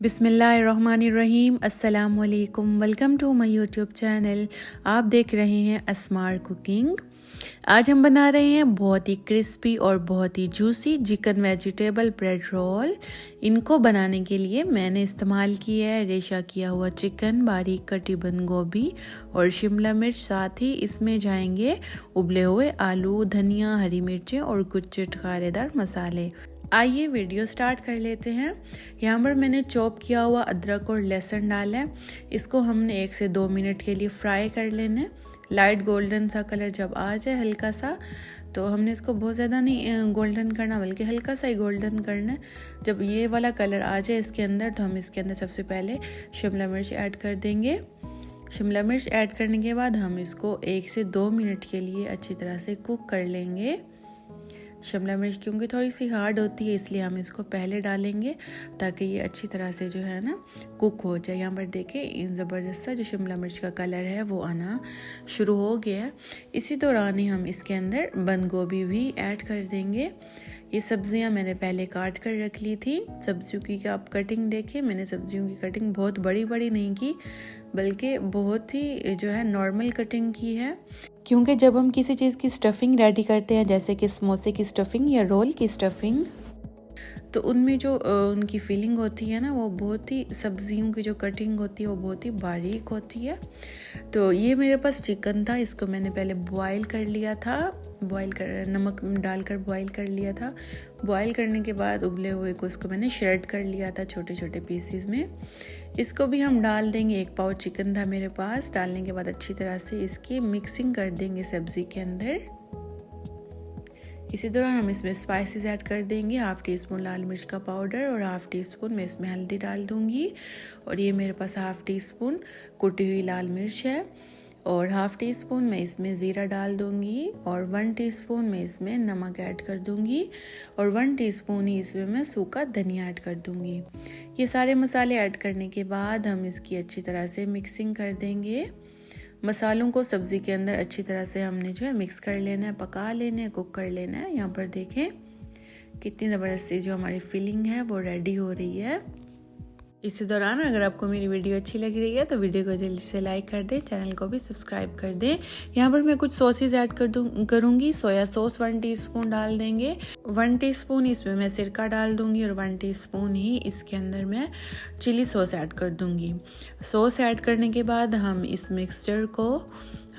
बिस्मिल्लाहिर्रहमानिर्रहीम। अस्सलामुअलैकुम। Welcome to my YouTube channel. आप देख रहे हैं अस्मार कुकिंग। आज हम बना रहे हैं बहुत ही क्रिस्पी और बहुत ही juicy chicken vegetable bread roll. इनको बनाने के लिए मैंने इस्तेमाल किया है रेशा किया हुआ चिकन, बारीक कटी बंद गोभी और शिमला मिर्च। साथ ही इसमें जाएंगे उबले हुए आलू, धनिया, हरी मिर्चें और कुछ चटखारेदार मसाले। आइए वीडियो स्टार्ट कर लेते हैं। यहाँ पर मैंने चॉप किया हुआ अदरक और लहसुन डाला है। इसको हमने 1 से 2 मिनट के लिए फ्राई कर लेना है। लाइट गोल्डन सा कलर जब आ जाए हल्का सा, तो हमने इसको बहुत ज़्यादा नहीं गोल्डन करना, बल्कि हल्का सा ही गोल्डन करना है। जब ये वाला कलर आ जाए इसके अंदर, तो हम इसके अंदर सबसे पहले शिमला मिर्च ऐड कर देंगे। शिमला मिर्च ऐड करने के बाद हम इसको 1 से 2 मिनट के लिए अच्छी तरह से कुक कर लेंगे। शिमला मिर्च क्योंकि थोड़ी सी हार्ड होती है, इसलिए हम इसको पहले डालेंगे ताकि ये अच्छी तरह से जो है ना कुक हो जाए। यहाँ पर देखें ज़बरदस्त सा जो शिमला मिर्च का कलर है वो आना शुरू हो गया है। इसी दौरान ही हम इसके अंदर बंद गोभी भी ऐड कर देंगे। ये सब्जियां मैंने पहले काट कर रख ली थी। सब्जियों की आप कटिंग देखें, मैंने सब्जियों की कटिंग बहुत बड़ी बड़ी नहीं की, बल्कि बहुत ही जो है नॉर्मल कटिंग की है। क्योंकि जब हम किसी चीज़ की स्टफिंग रेडी करते हैं, जैसे कि समोसे की स्टफिंग या रोल की स्टफिंग, तो उनमें जो उनकी फीलिंग होती है ना, वो बहुत ही सब्जियों की जो कटिंग होती है वो बहुत ही बारीक होती है। तो ये मेरे पास चिकन था, इसको मैंने पहले बॉईल कर लिया था, नमक डालकर बॉईल कर लिया था। बॉईल करने के बाद उबले हुए को इसको मैंने श्रेड कर लिया था छोटे छोटे पीसेस में। इसको भी हम डाल देंगे। 1 पाव चिकन था मेरे पास। डालने के बाद अच्छी तरह से इसकी मिक्सिंग कर देंगे सब्जी के अंदर। इसी दौरान हम इसमें स्पाइसेस ऐड कर देंगे। 1/2 टीस्पून लाल मिर्च का पाउडर और 1/2 टीस्पून मैं इसमें हल्दी डाल दूंगी। और ये मेरे पास 1/2 टीस्पून कुटी हुई लाल मिर्च है और 1/2 टीस्पून मैं इसमें ज़ीरा डाल दूंगी और 1 टीस्पून मैं इसमें नमक ऐड कर दूंगी और 1 टीस्पून ही इसमें मैं सूखा धनिया ऐड कर दूंगी। ये सारे मसाले ऐड करने के बाद हम इसकी अच्छी तरह से मिक्सिंग कर देंगे। मसालों को सब्ज़ी के अंदर अच्छी तरह से हमने जो है मिक्स कर लेना है, पका लेना है, कुक कर लेना है। यहाँ पर देखें कितनी ज़बरदस्त जो हमारी फिलिंग है वो रेडी हो रही है। इसी दौरान अगर आपको मेरी वीडियो अच्छी लग रही है तो वीडियो को जल्दी से लाइक कर दें, चैनल को भी सब्सक्राइब कर दें। यहाँ पर मैं कुछ सॉसेज ऐड करूँगी। सोया सॉस 1 टीस्पून डाल देंगे। 1 टीस्पून इसमें मैं सिरका डाल दूँगी और 1 टीस्पून ही इसके अंदर मैं चिली सॉस ऐड कर दूँगी। सॉस ऐड करने के बाद हम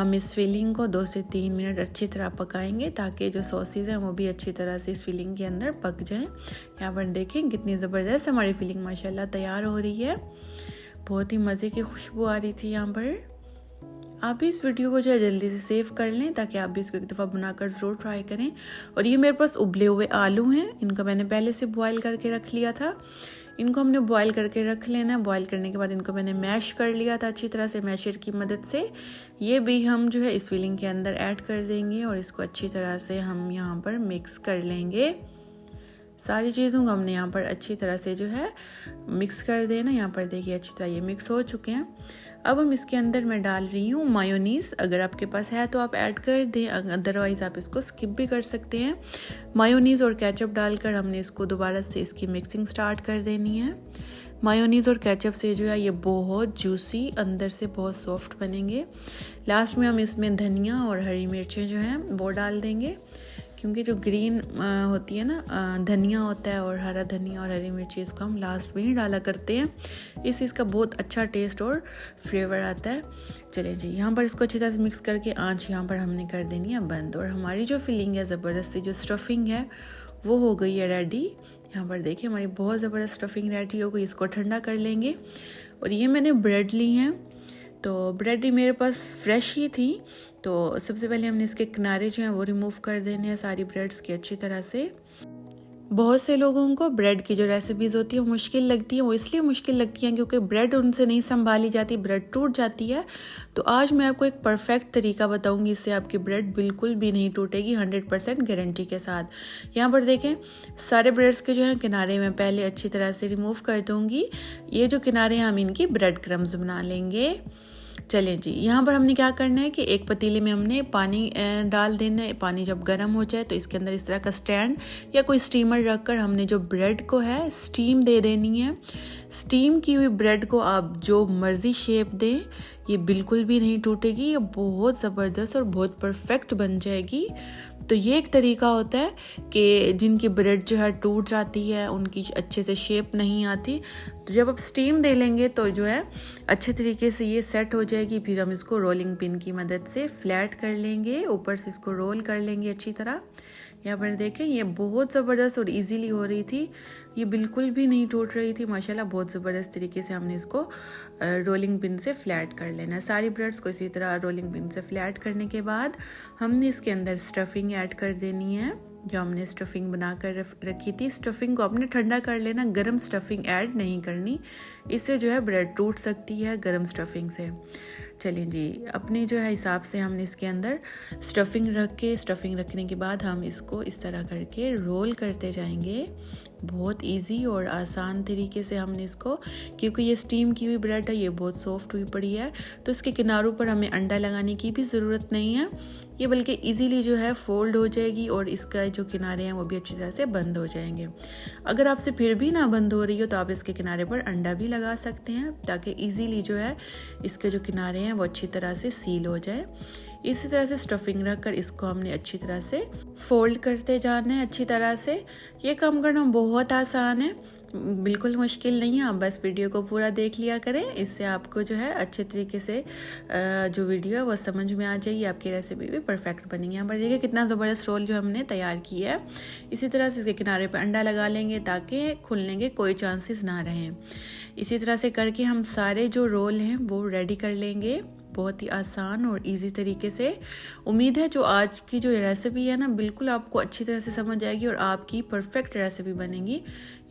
इस फिलिंग को 2 से 3 मिनट अच्छी तरह पकाएंगे, ताकि जो सॉसेज हैं वो भी अच्छी तरह से इस फिलिंग के अंदर पक जाएं। यहाँ पर देखें कितनी ज़बरदस्त हमारी फिलिंग माशाल्लाह तैयार हो रही है। बहुत ही मज़े की खुशबू आ रही थी। यहाँ पर आप भी इस वीडियो को जो है जल्दी से सेव कर लें, ताकि आप भी इसको एक दफ़ा बनाकर ज़रूर ट्राई करें। और ये मेरे पास उबले हुए आलू हैं, इनको मैंने पहले से बॉयल करके रख लिया था। इनको हमने बॉयल करके रख लेना है। बॉयल करने के बाद इनको मैंने मैश कर लिया था अच्छी तरह से मैशर की मदद से। ये भी हम जो है इस फिलिंग के अंदर ऐड कर देंगे और इसको अच्छी तरह से हम यहाँ पर मिक्स कर लेंगे। सारी चीज़ों को हमने यहाँ पर अच्छी तरह से जो है मिक्स कर देना। यहाँ पर देखिए अच्छी तरह ये मिक्स हो चुके हैं। अब हम इसके अंदर मैं डाल रही हूँ मायोनीज़। अगर आपके पास है तो आप ऐड कर दें, अदरवाइज़ आप इसको स्किप भी कर सकते हैं। मायोनीज़ और केचप डालकर हमने इसको दोबारा से इसकी मिक्सिंग स्टार्ट कर देनी है। मायोनीज़ और केचप से जो है ये बहुत जूसी, अंदर से बहुत सॉफ्ट बनेंगे। लास्ट में हम इसमें धनिया और हरी मिर्चें जो हैं वो डाल देंगे, क्योंकि जो ग्रीन होती है ना धनिया होता है और हरा धनिया और हरी मिर्ची, इसको हम लास्ट में ही डाला करते हैं। इस चीज़ का बहुत अच्छा टेस्ट और फ्लेवर आता है। चलिए जी, यहाँ पर इसको अच्छी तरह से मिक्स करके आँच यहाँ पर हमने कर देनी है बंद। और हमारी जो फिलिंग है ज़बरदस्ती जो स्टफिंग है वो हो गई है रेडी। यहाँ पर देखिए हमारी बहुत ज़बरदस्त स्टफिंग रेडी हो गई। इसको ठंडा कर लेंगे। और ये मैंने ब्रेड ली हैं, तो ब्रेड भी मेरे पास फ्रेश ही थी। तो सबसे पहले हमने इसके किनारे जो हैं वो रिमूव कर देने हैं सारी ब्रेड्स की अच्छी तरह से। बहुत से लोगों को ब्रेड की जो रेसिपीज़ होती है वो मुश्किल लगती है। वो इसलिए मुश्किल लगती हैं क्योंकि ब्रेड उनसे नहीं संभाली जाती, ब्रेड टूट जाती है। तो आज मैं आपको एक परफेक्ट तरीका बताऊंगी, इससे आपकी ब्रेड बिल्कुल भी नहीं टूटेगी, 100% गारंटी के साथ। यहाँ पर देखें सारे ब्रेड्स के जो है किनारे मैं पहले अच्छी तरह से रिमूव कर दूँगी। ये जो किनारे हम इनकी ब्रेड क्रम्स बना लेंगे। चलें जी, यहाँ पर हमने क्या करना है कि एक पतीले में हमने पानी डाल देना है। पानी जब गर्म हो जाए तो इसके अंदर इस तरह का स्टैंड या कोई स्टीमर रखकर हमने जो ब्रेड को है स्टीम दे देनी है। स्टीम की हुई ब्रेड को आप जो मर्ज़ी शेप दें, ये बिल्कुल भी नहीं टूटेगी, ये बहुत ज़बरदस्त और बहुत परफेक्ट बन जाएगी। तो ये एक तरीका होता है कि जिनकी ब्रेड जो है टूट जाती है, उनकी अच्छे से शेप नहीं आती, तो जब आप स्टीम दे लेंगे तो जो है अच्छे तरीके से ये सेट हो जाएगी। फिर हम इसको रोलिंग पिन की मदद से फ्लैट कर लेंगे, ऊपर से इसको रोल कर लेंगे अच्छी तरह। यहाँ पर देखें ये बहुत ज़बरदस्त और इजीली हो रही थी, ये बिल्कुल भी नहीं टूट रही थी माशाल्लाह। बहुत ज़बरदस्त तरीके से हमने इसको रोलिंग पिन से फ्लैट कर लेना है। सारी ब्रेड्स को इसी तरह रोलिंग पिन से फ्लैट करने के बाद हमने इसके अंदर स्टफिंग ऐड कर देनी है। जो हमने स्टफिंग बना कर रखी थी, स्टफिंग को आपने ठंडा कर लेना, गरम स्टफिंग ऐड नहीं करनी, इससे जो है ब्रेड टूट सकती है गरम स्टफिंग से। चलिए जी, अपने जो है हिसाब से हमने इसके अंदर स्टफिंग रखने के बाद हम इसको इस तरह करके रोल करते जाएंगे। बहुत इजी और आसान तरीके से हमने इसको, क्योंकि ये स्टीम की हुई ब्रेड है, ये बहुत सॉफ्ट हुई पड़ी है, तो इसके किनारों पर हमें अंडा लगाने की भी ज़रूरत नहीं है। ये बल्कि इजीली जो है फोल्ड हो जाएगी और इसका जो किनारे हैं वो भी अच्छी तरह से बंद हो जाएंगे। अगर आपसे फिर भी ना बंद हो रही हो तो आप इसके किनारे पर अंडा भी लगा सकते हैं, ताकि इजीली जो है इसके जो किनारे हैं वो अच्छी तरह से सील हो जाए। इसी तरह से स्टफिंग रखकर इसको हमने अच्छी तरह से फोल्ड करते जाना है अच्छी तरह से। ये काम करना बहुत आसान है, बिल्कुल मुश्किल नहीं है। आप बस वीडियो को पूरा देख लिया करें, इससे आपको जो है अच्छे तरीके से जो वीडियो है वो समझ में आ जाएगी, आपकी रेसिपी भी परफेक्ट बनेगी। यहाँ पर देखिए कितना ज़बरदस्त रोल जो हमने तैयार किया है। इसी तरह से इसके किनारे पर अंडा लगा लेंगे ताकि खुलने के कोई चांसेस ना रहें। इसी तरह से करके हम सारे जो रोल हैं वो रेडी कर लेंगे, बहुत ही आसान और इजी तरीके से। उम्मीद है जो आज की जो रेसिपी है ना, बिल्कुल आपको अच्छी तरह से समझ आएगी और आपकी परफेक्ट रेसिपी बनेगी।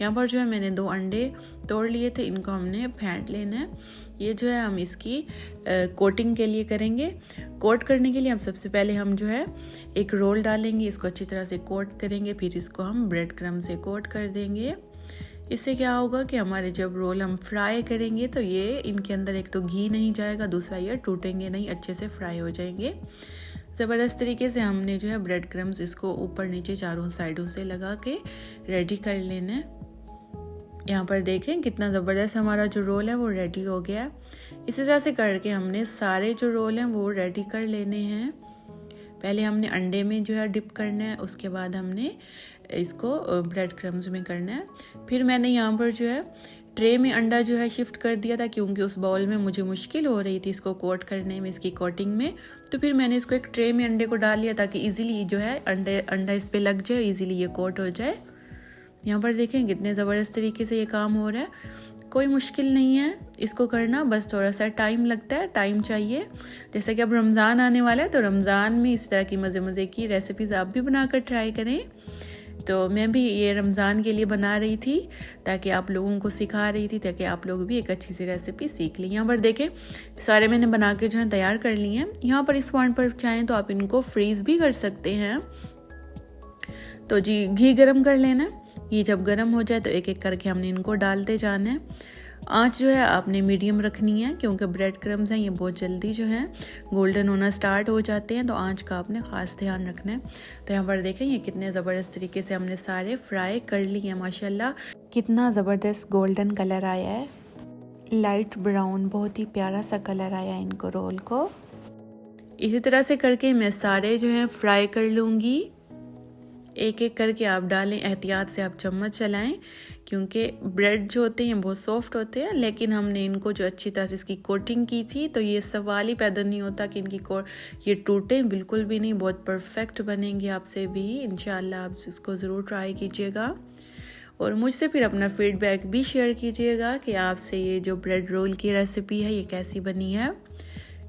यहाँ पर जो है मैंने 2 अंडे तोड़ लिए थे, इनको हमने फेंट लेना है। ये जो है हम इसकी कोटिंग के लिए करेंगे। कोट करने के लिए हम सबसे पहले हम जो है एक रोल डालेंगे, इसको अच्छी तरह से कोट करेंगे, फिर इसको हम ब्रेड क्रम्ब से कोट कर देंगे। इससे क्या होगा कि हमारे जब रोल हम फ्राई करेंगे तो ये इनके अंदर एक तो घी नहीं जाएगा, दूसरा ये टूटेंगे नहीं, अच्छे से फ्राई हो जाएंगे। ज़बरदस्त तरीके से हमने जो है ब्रेड क्रम्स इसको ऊपर नीचे चारों साइडों से लगा के रेडी कर लेना है। यहाँ पर देखें कितना ज़बरदस्त हमारा जो रोल है वो रेडी हो गया है। इसी तरह से करके हमने सारे जो रोल हैं वो रेडी कर लेने हैं। पहले हमने अंडे में जो है डिप करना है, उसके बाद हमने इसको ब्रेड क्रम्स में करना है। फिर मैंने यहाँ पर जो है ट्रे में अंडा जो है शिफ्ट कर दिया था, क्योंकि उस बाउल में मुझे मुश्किल हो रही थी इसको कोट करने में, इसकी कोटिंग में। तो फिर मैंने इसको एक ट्रे में अंडे को डाल लिया ताकि इजीली जो है अंडा इस पर लग जाए, इजीली ये कोट हो जाए। यहाँ पर देखें कितने ज़बरदस्त तरीके से ये काम हो रहा है, कोई मुश्किल नहीं है इसको करना, बस थोड़ा सा टाइम लगता है, टाइम चाहिए। जैसे कि अब रमज़ान आने वाला है तो रमज़ान में इस तरह की मज़े की रेसिपीज़ आप भी बनाकर ट्राई करें। तो मैं भी ये रमज़ान के लिए बना रही थी, ताकि आप लोगों को सिखा रही थी, ताकि आप लोग भी एक अच्छी सी रेसिपी सीख लें। यहाँ पर देखें सारे मैंने बना के जो है तैयार कर लिए हैं। यहाँ पर इस पॉइंट पर चाहें तो आप इनको फ्रीज़ भी कर सकते हैं। तो जी घी गरम कर लेना, ये जब गरम हो जाए तो एक एक करके हमने इनको डालते जाना है। आँच जो है आपने मीडियम रखनी है, क्योंकि ब्रेड क्रम्स हैं ये बहुत जल्दी जो है गोल्डन होना स्टार्ट हो जाते हैं, तो आँच का आपने ख़ास ध्यान रखना है। तो यहाँ पर देखें ये कितने ज़बरदस्त तरीके से हमने सारे फ्राई कर लिए हैं। माशाल्लाह कितना ज़बरदस्त गोल्डन कलर आया है, लाइट ब्राउन, बहुत ही प्यारा सा कलर आया है इनको रोल को। इसी तरह से करके मैं सारे जो हैं फ्राई कर लूँगी, एक एक करके आप डालें, एहतियात से आप चम्मच चलाएं, क्योंकि ब्रेड जो होते हैं बहुत सॉफ्ट होते हैं, लेकिन हमने इनको जो अच्छी तरह से इसकी कोटिंग की थी, तो ये सवाल ही पैदा नहीं होता कि इनकी ये टूटें, बिल्कुल भी नहीं, बहुत परफेक्ट बनेंगे आपसे भी इंशाल्लाह। आप इसको ज़रूर ट्राई कीजिएगा और मुझसे फिर अपना फीडबैक भी शेयर कीजिएगा कि आपसे ये जो ब्रेड रोल की रेसिपी है ये कैसी बनी है।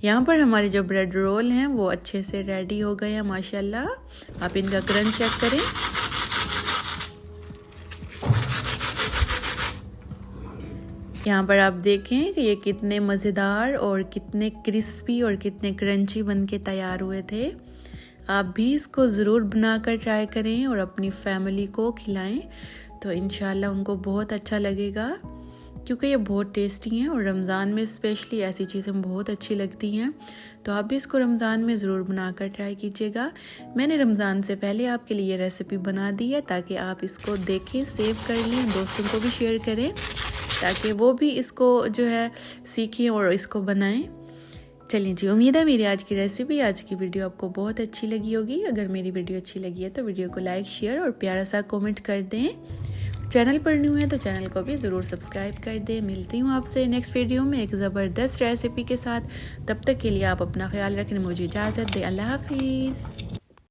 यहाँ पर हमारे जो ब्रेड रोल हैं वो अच्छे से रेडी हो गए हैं माशाल्लाह। आप इनका क्रंच चेक करें, यहाँ पर आप देखें कि ये कितने मज़ेदार और कितने क्रिस्पी और कितने क्रंची बन के तैयार हुए थे। आप भी इसको ज़रूर बनाकर ट्राई करें और अपनी फैमिली को खिलाएं, तो इंशाल्लाह उनको बहुत अच्छा लगेगा। क्योंकि ये बहुत टेस्टी हैं और रमज़ान में स्पेशली ऐसी चीज़ें बहुत अच्छी लगती हैं। तो आप भी इसको रमज़ान में ज़रूर बनाकर ट्राई कीजिएगा। मैंने रमज़ान से पहले आपके लिए ये रेसिपी बना दी है ताकि आप इसको देखें, सेव कर लें, दोस्तों को भी शेयर करें ताकि वो भी इसको जो है सीखें और इसको बनाएं। चलिए जी, उम्मीद है मेरी आज की रेसिपी, आज की वीडियो आपको बहुत अच्छी लगी होगी। अगर मेरी वीडियो अच्छी लगी है तो वीडियो को लाइक, शेयर और प्यारा सा कमेंट कर दें। चैनल पर न्यू है तो चैनल को भी ज़रूर सब्सक्राइब कर दें। मिलती हूँ आपसे नेक्स्ट वीडियो में एक ज़बरदस्त रेसिपी के साथ। तब तक के लिए आप अपना ख्याल रखें, मुझे इजाज़त दें। अल्लाह हाफिज़।